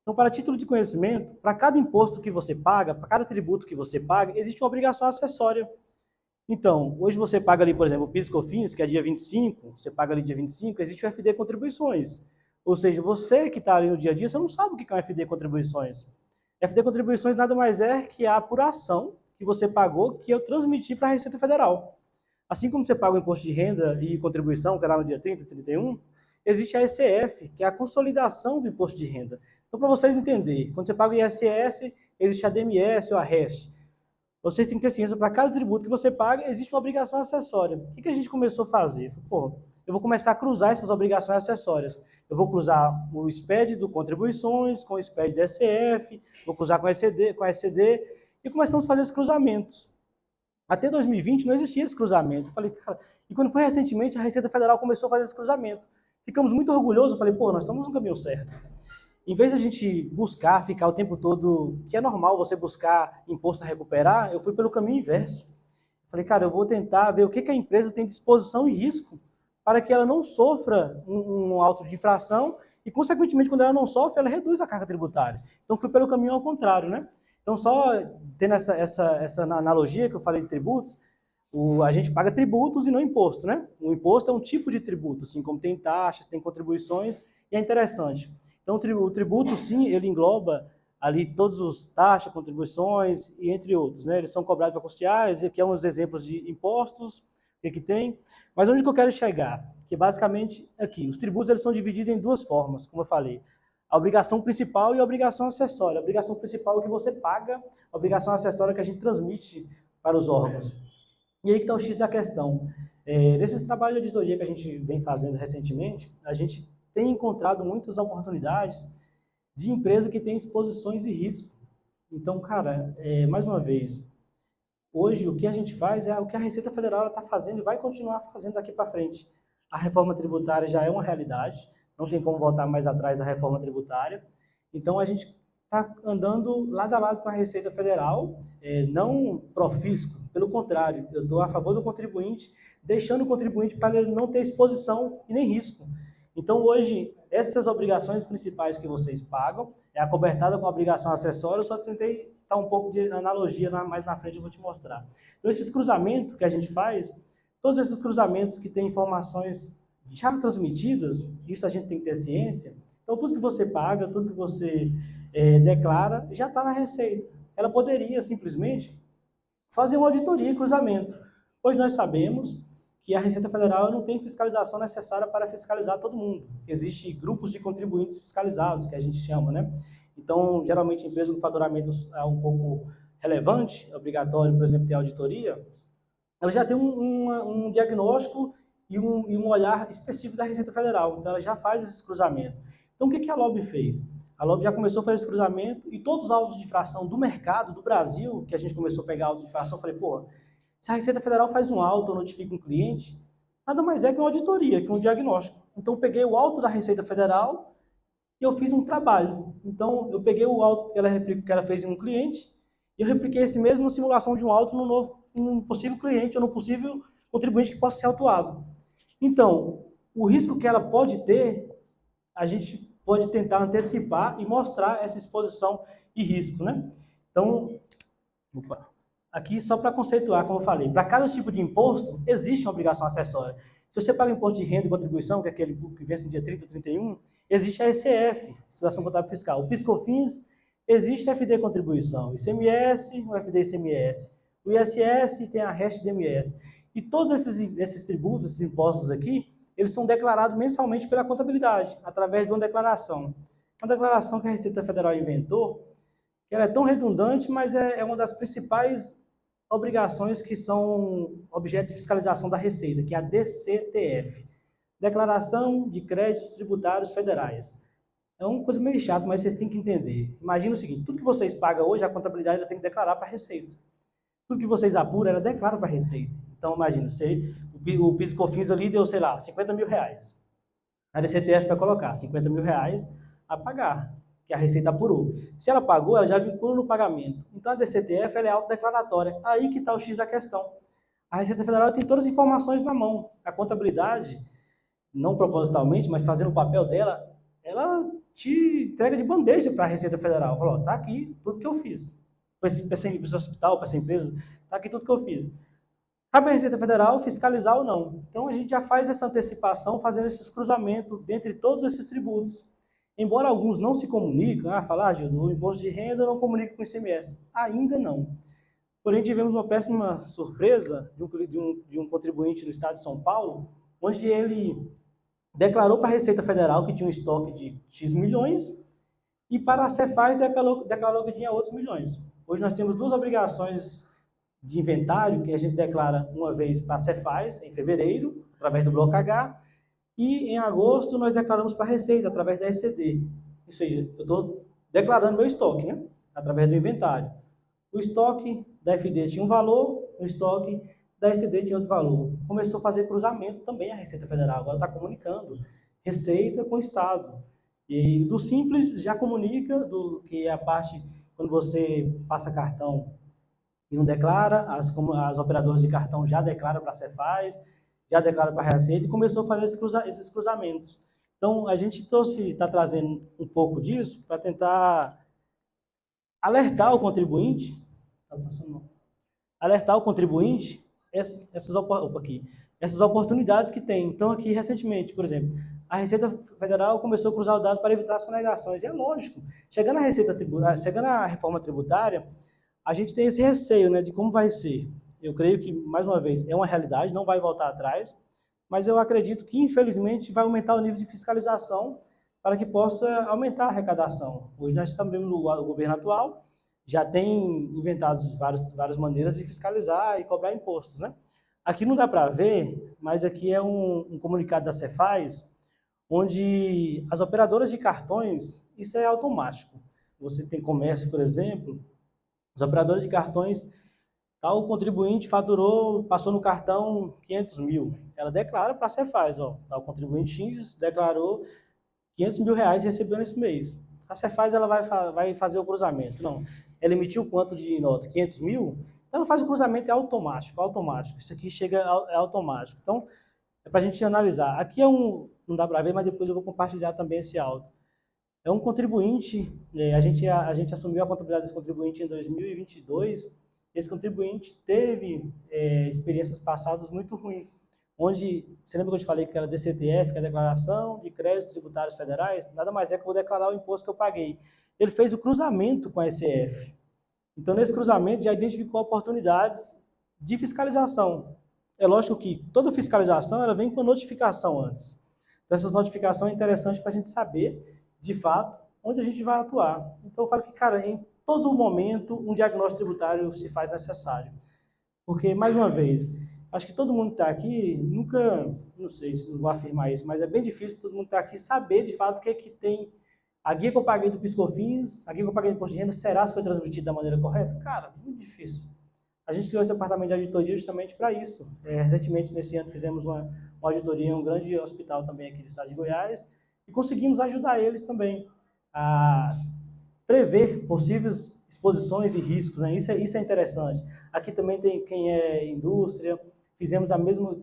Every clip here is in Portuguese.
Então, para título de conhecimento, para cada imposto que você paga, para cada tributo que você paga, existe uma obrigação acessória. Então, hoje você paga ali, por exemplo, o PIS/COFINS, que é dia 25, você paga ali dia 25, existe o FD Contribuições. Ou seja, você que está ali no dia a dia, você não sabe o que é o FD Contribuições. FD Contribuições nada mais é que a apuração que você pagou, que eu transmiti para a Receita Federal. Assim como você paga o imposto de renda e contribuição, que é lá no dia 30, 31, existe a ECF, que é a consolidação do imposto de renda. Então, para vocês entenderem, quando você paga o ISS, existe a DMS ou a REST. Vocês têm que ter ciência, para cada tributo que você paga, existe uma obrigação acessória. O que a gente começou a fazer? Pô, eu vou começar a cruzar essas obrigações acessórias. Eu vou cruzar o SPED do contribuições com o SPED da ECF, vou cruzar com a ECD, e começamos a fazer esses cruzamentos. Até 2020 não existia esse cruzamento. Eu falei, cara, e quando foi recentemente, a Receita Federal começou a fazer esse cruzamento. Ficamos muito orgulhosos, eu falei, pô, nós estamos no caminho certo. Em vez de a gente buscar, ficar o tempo todo, que é normal você buscar imposto a recuperar, eu fui pelo caminho inverso. Falei, cara, eu vou tentar ver o que a empresa tem disposição e risco para que ela não sofra um auto de infração e, consequentemente, quando ela não sofre, ela reduz a carga tributária. Então, fui pelo caminho ao contrário, né? Então, só tendo essa analogia que eu falei de tributos, a gente paga tributos e não imposto, né? O imposto é um tipo de tributo, assim como tem taxas, tem contribuições, e é interessante. Então, o tributo, sim, ele engloba ali todos os taxas, contribuições e entre outros, né? Eles são cobrados para custear, e aqui é uns exemplos de impostos, o que tem. Mas onde que eu quero chegar? Que basicamente, aqui, os tributos eles são divididos em duas formas, como eu falei. A obrigação principal e a obrigação acessória. A obrigação principal é o que você paga, a obrigação acessória é que a gente transmite para os órgãos. E aí que está o X da questão. Nesses trabalhos de auditoria que a gente vem fazendo recentemente, a gente tem encontrado muitas oportunidades de empresa que tem exposições e risco. Então, cara, mais uma vez, hoje o que a gente faz é o que a Receita Federal está fazendo e vai continuar fazendo daqui para frente. A reforma tributária já é uma realidade, não tem como voltar mais atrás da reforma tributária. Então, a gente está andando lado a lado com a Receita Federal, não profisco, pelo contrário, eu estou a favor do contribuinte, deixando o contribuinte para ele não ter exposição e nem risco. Então, hoje, essas obrigações principais que vocês pagam é acobertada com a obrigação acessória, eu só tentei dar um pouco de analogia mais na frente, eu vou te mostrar. Então, esses cruzamentos que a gente faz, todos esses cruzamentos que têm informações já transmitidas, isso a gente tem que ter ciência, então tudo que você paga, tudo que você declara, já está na Receita. Ela poderia simplesmente fazer uma auditoria e cruzamento. Hoje nós sabemos que a Receita Federal não tem fiscalização necessária para fiscalizar todo mundo. Existem grupos de contribuintes fiscalizados, que a gente chama, né? Então, geralmente, empresa com faturamento é um pouco relevante, é obrigatório, por exemplo, ter auditoria, ela já tem um diagnóstico e um olhar específico da Receita Federal. Então, ela já faz esses cruzamentos. Então, o que a LOB fez? A LOB já começou a fazer esse cruzamento e todos os autos de infração do mercado, do Brasil, que a gente começou a pegar autos de infração, eu falei, pô, se a Receita Federal faz um auto ou notifica um cliente, nada mais é que uma auditoria, que um diagnóstico. Então, eu peguei o auto da Receita Federal e eu fiz um trabalho. Então, eu peguei o auto que ela fez em um cliente e eu repliquei esse mesmo simulação de um auto num possível cliente ou num possível contribuinte que possa ser autuado. Então, o risco que ela pode ter, a gente pode tentar antecipar e mostrar essa exposição e risco, né? Então, aqui só para conceituar, como eu falei, para cada tipo de imposto existe uma obrigação acessória. Se você paga imposto de renda e contribuição, que é aquele que vence no dia 30 ou 31, existe a ECF, Situação Contábil Fiscal. O PIS/COFINS, existe a FD Contribuição, o ICMS, o FD ICMS. O ISS tem a REST DMS. E todos esses tributos, esses impostos aqui, eles são declarados mensalmente pela contabilidade, através de uma declaração. Uma declaração que a Receita Federal inventou, que ela é tão redundante, mas é uma das principais obrigações que são objeto de fiscalização da Receita, que é a DCTF, Declaração de Créditos Tributários Federais. É uma coisa meio chata, mas vocês têm que entender. Imagina o seguinte, tudo que vocês pagam hoje, a contabilidade ela tem que declarar para a Receita. Tudo que vocês apuram, ela declara para a Receita. Então, imagina, o PIS/COFINS ali deu, sei lá, 50 mil reais. A DCTF vai colocar 50 mil reais a pagar, que a Receita apurou. Se ela pagou, ela já vincula no pagamento. Então, a DCTF ela é autodeclaratória. Aí que está o X da questão. A Receita Federal tem todas as informações na mão. A contabilidade, não propositalmente, mas fazendo o papel dela, ela te entrega de bandeja para a Receita Federal. Falou, tá aqui tudo que eu fiz. Para esse hospital, para essa empresa, tá aqui tudo que eu fiz. Cabe à Receita Federal fiscalizar ou não. Então, a gente já faz essa antecipação, fazendo esses cruzamentos dentre todos esses tributos. Embora alguns não se comunicam, falar, Gildo, o imposto de renda não comunica com o ICMS. Ainda não. Porém, tivemos uma péssima surpresa de um contribuinte do estado de São Paulo, onde ele declarou para a Receita Federal que tinha um estoque de X milhões e para a Cefaz declarou que tinha outros milhões. Hoje nós temos duas obrigações de inventário que a gente declara uma vez para a Cefaz, em fevereiro, através do Bloco H, e em agosto nós declaramos para a Receita, através da ECD. Ou seja, eu estou declarando meu estoque, né? Através do inventário. O estoque da FD tinha um valor, o estoque da ECD tinha outro valor. Começou a fazer cruzamento também a Receita Federal, agora está comunicando Receita com Estado. E do Simples já comunica, que é a parte, quando você passa cartão e não declara, as operadoras de cartão já declaram para a Cefaz, já declaram para a Receita e começou a fazer esses cruzamentos. Então, a gente está trazendo um pouco disso para tentar alertar o contribuinte, essas oportunidades que tem. Então, aqui, recentemente, por exemplo, a Receita Federal começou a cruzar os dados para evitar sonegações. E é lógico, chegando à reforma tributária, a gente tem esse receio, né, de como vai ser. Eu creio que, mais uma vez, é uma realidade, não vai voltar atrás, mas eu acredito que, infelizmente, vai aumentar o nível de fiscalização para que possa aumentar a arrecadação. Hoje nós estamos vendo o governo atual, já tem inventado várias maneiras de fiscalizar e cobrar impostos, né? Aqui não dá para ver, mas aqui é um comunicado da Cefaz, onde as operadoras de cartões, isso é automático. Você tem comércio, por exemplo, as operadoras de cartões, tal contribuinte faturou, passou no cartão 500 mil. Ela declara para a Cefaz, o contribuinte X declarou 500 mil reais recebeu nesse mês. A Cefaz ela vai fazer o cruzamento. Não, ela emitiu quanto de nota? 500 mil? Então ela faz o cruzamento, é automático. Isso aqui é automático. Então, é para a gente analisar. Aqui não dá para ver, mas depois eu vou compartilhar também esse áudio. É um contribuinte, a gente assumiu a contabilidade desse contribuinte em 2022, esse contribuinte teve experiências passadas muito ruins, onde, você lembra que eu te falei que era DCTF, que é a Declaração de Créditos Tributários Federais? Nada mais é que eu vou declarar o imposto que eu paguei. Ele fez o cruzamento com a ECF. Então, nesse cruzamento, já identificou oportunidades de fiscalização. É lógico que toda fiscalização ela vem com notificação antes. Então, essas notificações é interessante para a gente saber, de fato, onde a gente vai atuar. Então, eu falo que, cara, em todo momento, um diagnóstico tributário se faz necessário. Porque, mais uma vez, acho que todo mundo que está aqui, nunca, não sei se não vou afirmar isso, mas é bem difícil todo mundo que está aqui saber, de fato, o que é que tem. A guia que eu paguei do PiscoFins, a guia que eu paguei do Imposto de Renda, será se foi transmitida da maneira correta? Cara, muito difícil. A gente criou esse departamento de auditoria justamente para isso. Recentemente, nesse ano, fizemos uma auditoria em um grande hospital também aqui do estado de Goiás e conseguimos ajudar eles também a prever possíveis exposições e riscos, né? Isso é interessante. Aqui também tem quem é indústria,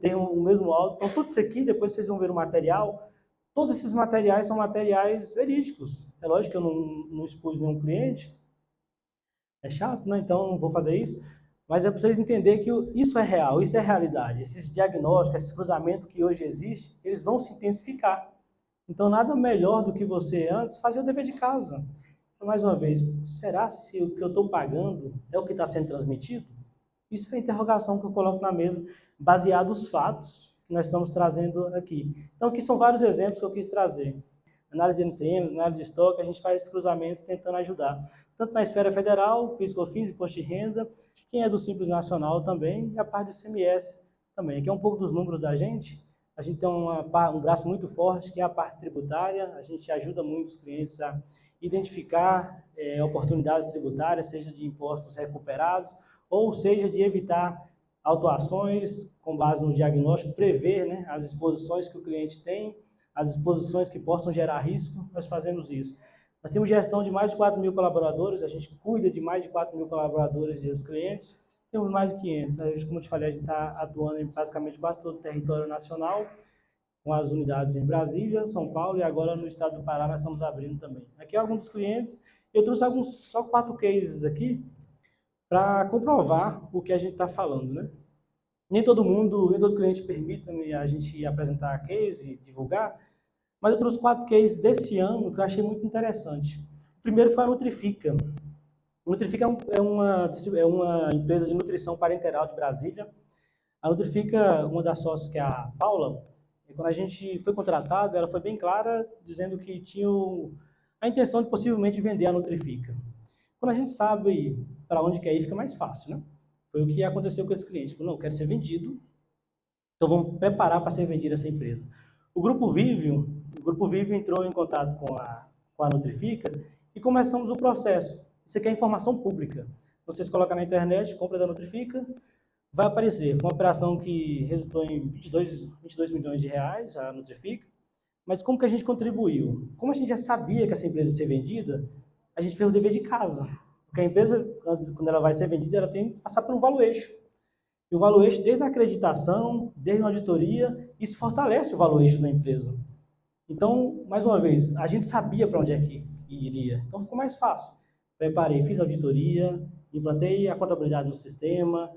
tem o mesmo áudio. Então, tudo isso aqui, depois vocês vão ver o material, todos esses materiais são materiais verídicos. É lógico que eu não expus nenhum cliente, é chato, né? Então não vou fazer isso. Mas é para vocês entenderem que isso é real, isso é realidade. Esses diagnósticos, esses cruzamentos que hoje existem, eles vão se intensificar. Então, nada melhor do que você antes fazer o dever de casa. Mais uma vez, será se o que eu estou pagando é o que está sendo transmitido? Isso é a interrogação que eu coloco na mesa, baseado nos fatos que nós estamos trazendo aqui. Então, aqui são vários exemplos que eu quis trazer. Análise de NCM, análise de estoque, a gente faz esses cruzamentos tentando ajudar. Tanto na esfera federal, PiscoFins, Imposto de Renda, quem é do Simples Nacional também, e a parte do ICMS também. Aqui é um pouco dos números da gente. A gente tem um braço muito forte, que é a parte tributária. A gente ajuda muito os clientes a identificar oportunidades tributárias, seja de impostos recuperados, ou seja de evitar autuações com base no diagnóstico, prever, né, as exposições que o cliente tem, as exposições que possam gerar risco, nós fazemos isso. Nós temos gestão de mais de 4 mil colaboradores, a gente cuida de mais de 4 mil colaboradores e dos clientes, temos mais de 500. Como eu te falei, a gente está atuando em basicamente quase todo o território nacional, com as unidades em Brasília, São Paulo e agora no estado do Pará nós estamos abrindo também. Aqui alguns dos clientes, eu trouxe só 4 cases aqui para comprovar o que a gente está falando, né? Nem todo cliente permite a gente apresentar case, divulgar, mas eu trouxe 4 cases desse ano que eu achei muito interessante. O primeiro foi a Nutrifica. A Nutrifica é uma empresa de nutrição parenteral de Brasília. A Nutrifica, uma das sócias, que é a Paula, quando a gente foi contratado, ela foi bem clara, dizendo que tinha a intenção de possivelmente vender a Nutrifica. Quando a gente sabe para onde quer ir, fica mais fácil, né? Foi o que aconteceu com esse cliente. Falou, não, eu quero ser vendido, então vamos preparar para ser vendida essa empresa. O Grupo Vivio entrou em contato com a Nutrifica e começamos o processo. Isso aqui é informação pública. Vocês colocam na internet, compra da Nutrifica, vai aparecer. Foi uma operação que resultou em 22 milhões de reais, a Nutrifica. Mas como que a gente contribuiu? Como a gente já sabia que essa empresa ia ser vendida, a gente fez o dever de casa. Porque a empresa, quando ela vai ser vendida, ela tem que passar por um valuation. E o valuation, desde a acreditação, desde a auditoria, isso fortalece o valuation da empresa. Então, mais uma vez, a gente sabia para onde é que iria. Então ficou mais fácil. Preparei, fiz auditoria, implantei a contabilidade no sistema,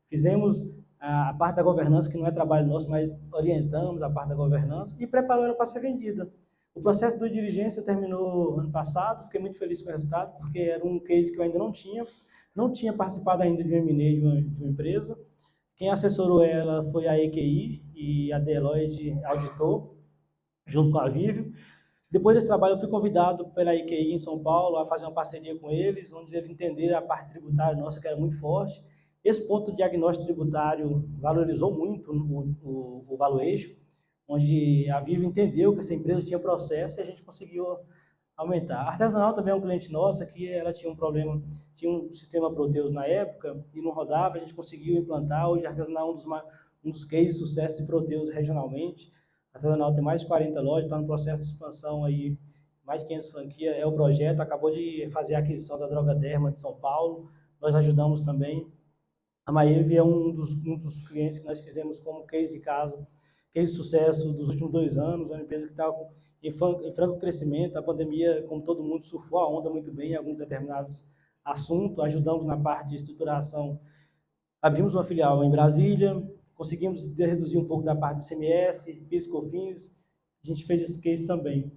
fizemos a parte da governança, que não é trabalho nosso, mas orientamos a parte da governança e preparou ela para ser vendida. O processo de diligência terminou ano passado, fiquei muito feliz com o resultado, porque era um case que eu ainda não tinha participado ainda de um M&A de uma empresa. Quem assessorou ela foi a EQI e a Deloitte auditou, junto com a Vivio. Depois desse trabalho, eu fui convidado pela EQI em São Paulo a fazer uma parceria com eles, onde eles entenderam a parte tributária nossa, que era muito forte. Esse ponto de diagnóstico tributário valorizou muito o valuation, onde a Vivio entendeu que essa empresa tinha processo e a gente conseguiu aumentar. A Artesanal também é um cliente nosso, que ela tinha um problema, tinha um sistema Proteus na época e não rodava, a gente conseguiu implantar. Hoje a Artesanal é um dos cases de sucesso de Proteus regionalmente. A Artesanal tem mais de 40 lojas, está no processo de expansão aí, mais de 500 franquias, é o projeto, acabou de fazer a aquisição da Droga Derma de São Paulo, nós ajudamos também. A Maeve é um dos clientes que nós fizemos como case de caso, case de sucesso dos últimos 2 anos, é uma empresa que está em franco crescimento. A pandemia, como todo mundo, surfou a onda muito bem em alguns determinados assuntos, ajudamos na parte de estruturação, abrimos uma filial em Brasília, conseguimos reduzir um pouco da parte do CMS, PIS, COFINS, a gente fez esse case também.